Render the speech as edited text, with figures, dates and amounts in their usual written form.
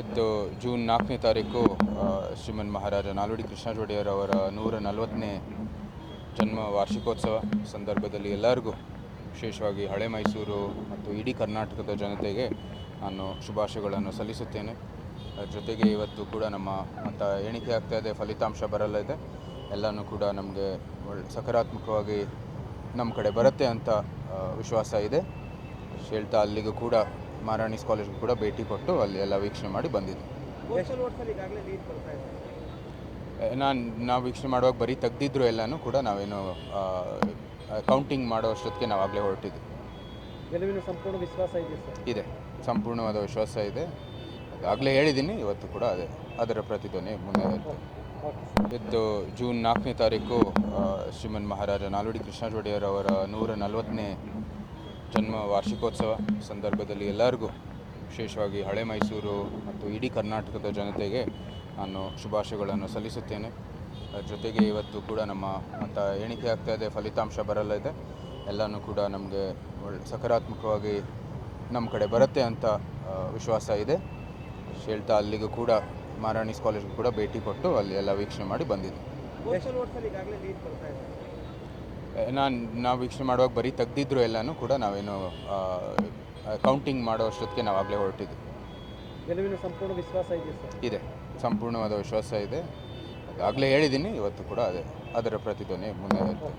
ಇದು ಜೂನ್ 4ನೇ ತಾರೀಕು ಶ್ರೀಮನ್ ಮಹಾರಾಜ ನಾಲ್ವಡಿ ಕೃಷ್ಣರಾಜ ಒಡೆಯರ್ ಅವರ 140ನೇ ಜನ್ಮ ವಾರ್ಷಿಕೋತ್ಸವ ಸಂದರ್ಭದಲ್ಲಿ ಎಲ್ಲರಿಗೂ ವಿಶೇಷವಾಗಿ ಹಳೆ ಮೈಸೂರು ಮತ್ತು ಇಡೀ ಕರ್ನಾಟಕದ ಜನತೆಗೆ ನಾನು ಶುಭಾಶಯಗಳನ್ನು ಸಲ್ಲಿಸುತ್ತೇನೆ. ಜೊತೆಗೆ ಇವತ್ತು ಕೂಡ ನಮ್ಮ ಮತ ಎಣಿಕೆ ಆಗ್ತಾ ಇದೆ, ಫಲಿತಾಂಶ ಬರಲಿದೆ. ಎಲ್ಲನೂ ಕೂಡ ನಮಗೆ ಸಕಾರಾತ್ಮಕವಾಗಿ ನಮ್ಮ ಕಡೆ ಬರುತ್ತೆ ಅಂತ ವಿಶ್ವಾಸ ಇದೆ. ಹೇಳ್ತಾ ಅಲ್ಲಿಗೂ ಕೂಡ ಮಹಾರಾಣೀಸ್ ಕಾಲೇಜ್ಗೂ ಕೂಡ ಭೇಟಿ ಕೊಟ್ಟು ಅಲ್ಲಿ ಎಲ್ಲ ವೀಕ್ಷಣೆ ಮಾಡಿ ಬಂದಿದ್ದೆ. ನಾವು ವೀಕ್ಷಣೆ ಮಾಡುವಾಗ ಬರೀ ತೆಗ್ದಿದ್ರು ಎಲ್ಲನೂ ಕೂಡ ನಾವೇನು ಕೌಂಟಿಂಗ್ ಮಾಡೋ ಅಷ್ಟೊತ್ತಿಗೆ ನಾವಾಗಲೇ ಹೊರಟಿದ್ವಿ. ಗೆಲುವಿನ ಸಂಪೂರ್ಣ ವಿಶ್ವಾಸ ಇದೆ ಸರ್? ಇದೆ, ಸಂಪೂರ್ಣವಾದ ವಿಶ್ವಾಸ ಇದೆ. ಆಗಲೇ ಹೇಳಿದ್ದೀನಿ, ಇವತ್ತು ಕೂಡ ಅದರ ಪ್ರತಿಧ್ವನಿ ಮುಂದೆ ಇರುತ್ತೆ. ಇದು ಜೂನ್ 4ನೇ ತಾರೀಕು ಶ್ರೀಮನ್ ಮಹಾರಾಜ ನಾಲ್ವಡಿ ಕೃಷ್ಣರಾಜ ಒಡೆಯರ್ ಅವರ 140ನೇ ಜನ್ಮ ವಾರ್ಷಿಕೋತ್ಸವ ಸಂದರ್ಭದಲ್ಲಿ ಎಲ್ಲರಿಗೂ ವಿಶೇಷವಾಗಿ ಹಳೆ ಮೈಸೂರು ಮತ್ತು ಇಡೀ ಕರ್ನಾಟಕದ ಜನತೆಗೆ ನಾನು ಶುಭಾಶಯಗಳನ್ನು ಸಲ್ಲಿಸುತ್ತೇನೆ. ಜೊತೆಗೆ ಇವತ್ತು ಕೂಡ ನಮ್ಮ ಮತ ಎಣಿಕೆ ಆಗ್ತಾ ಇದೆ, ಫಲಿತಾಂಶ ಬರಲಿದೆ. ಎಲ್ಲನೂ ಕೂಡ ನಮಗೆ ಸಕಾರಾತ್ಮಕವಾಗಿ ನಮ್ಮ ಕಡೆ ಬರುತ್ತೆ ಅಂತ ವಿಶ್ವಾಸ ಇದೆ. ಹೇಳ್ತಾ ಅಲ್ಲಿಗೂ ಕೂಡ ಮಹಾರಾಣೀಸ್ ಕಾಲೇಜ್ಗೂ ಕೂಡ ಭೇಟಿ ಕೊಟ್ಟು ಅಲ್ಲಿ ಎಲ್ಲ ವೀಕ್ಷಣೆ ಮಾಡಿ ಬಂದಿದ್ದೆ. ನಾವು ವೀಕ್ಷಣೆ ಮಾಡುವಾಗ ಬರೀ ತೆಗ್ದಿದ್ರು ಎಲ್ಲನೂ ಕೂಡ ನಾವೇನು ಕೌಂಟಿಂಗ್ ಮಾಡೋ ಅಷ್ಟೊತ್ತಿಗೆ ನಾವಾಗಲೇ ಹೊರಟಿದ್ವಿ. ಗೆಲುವಿನ ಸಂಪೂರ್ಣ ವಿಶ್ವಾಸ ಇದೆ ಸರ್? ಇದೆ, ಸಂಪೂರ್ಣವಾದ ವಿಶ್ವಾಸ ಇದೆ. ಆಗಲೇ ಹೇಳಿದ್ದೀನಿ, ಇವತ್ತು ಕೂಡ ಅದರ ಪ್ರತಿಧ್ವನಿ ಮುಂದೆ ಇರುತ್ತೆ.